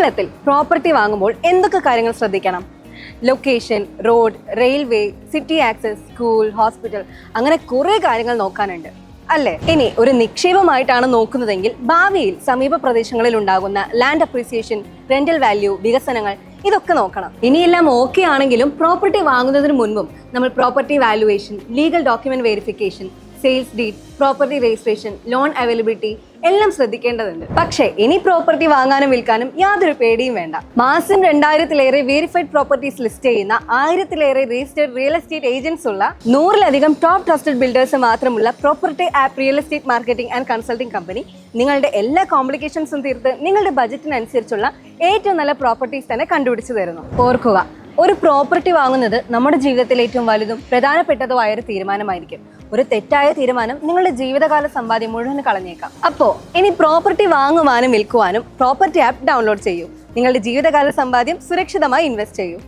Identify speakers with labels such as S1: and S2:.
S1: ജീവിതത്തിൽ പ്രോപ്പർട്ടി വാങ്ങുമ്പോൾ എന്തൊക്കെ കാര്യങ്ങൾ ശ്രദ്ധിക്കണം? Location, road, railway, city access, school, hospital, അങ്ങനെ കുറേ കാര്യങ്ങൾ നോക്കാനുണ്ട് അല്ലേ? ഇനി ഒരു നിക്ഷേപമായിട്ടാണ് നോക്കുന്നതെങ്കിൽ ഭാവിയിൽ സമീപ പ്രദേശങ്ങളിൽ ഉണ്ടാകുന്ന ലാൻഡ് അപ്രീസിയേഷൻ, റെന്റൽ വാല്യൂ, വികസനങ്ങൾ ഇതൊക്കെ നോക്കണം. ഇനിയെല്ലാം ഓക്കെ ആണെങ്കിലും പ്രോപ്പർട്ടി വാങ്ങുന്നതിന് മുൻപും നമ്മൾ property valuation, legal document verification, sales deed, property registration, loan availability എല്ലാം ശ്രദ്ധിക്കേണ്ടതുണ്ട്. പക്ഷേ ഇനി പ്രോപ്പർട്ടി വാങ്ങാനും വിൽക്കാനും യാതൊരു പേടിയും വേണ്ട. മാസം 2000-ലേറെ വെരിഫൈഡ് പ്രോപ്പർട്ടീസ് ലിസ്റ്റ് ചെയ്യുന്ന 1000-ലേറെ രജിസ്റ്റേർഡ് റിയൽ എസ്റ്റേറ്റ് ഏജൻസ് ഉള്ള 100-ലധികം ടോപ്പ് ട്രസ്റ്റഡ് ബിൽഡേഴ്സ് മാത്രമുള്ള property app real estate marketing and consulting company നിങ്ങളുടെ എല്ലാ കോംപ്ലിക്കേഷൻസും തീർത്ത് നിങ്ങളുടെ ബജറ്റിനനുസരിച്ചുള്ള ഏറ്റവും നല്ല പ്രോപ്പർട്ടീസ് തന്നെ കണ്ടുപിടിച്ചു തരുന്നു. ഓർക്കുക, ഒരു പ്രോപ്പർട്ടി വാങ്ങുന്നത് നമ്മുടെ ജീവിതത്തിൽ ഏറ്റവും വലുതും പ്രധാനപ്പെട്ടതുമായ ഒരു തീരുമാനമായിരിക്കും. ഒരു തെറ്റായ തീരുമാനം നിങ്ങളുടെ ജീവിതകാല സമ്പാദ്യം മുഴുവൻ കളഞ്ഞേക്കാം. അപ്പോൾ ഇനി പ്രോപ്പർട്ടി വാങ്ങുവാനും വിൽക്കുവാനും പ്രോപ്പർട്ടി ആപ്പ് ഡൗൺലോഡ് ചെയ്യൂ. നിങ്ങളുടെ ജീവിതകാല സമ്പാദ്യം സുരക്ഷിതമായി ഇൻവെസ്റ്റ് ചെയ്യൂ.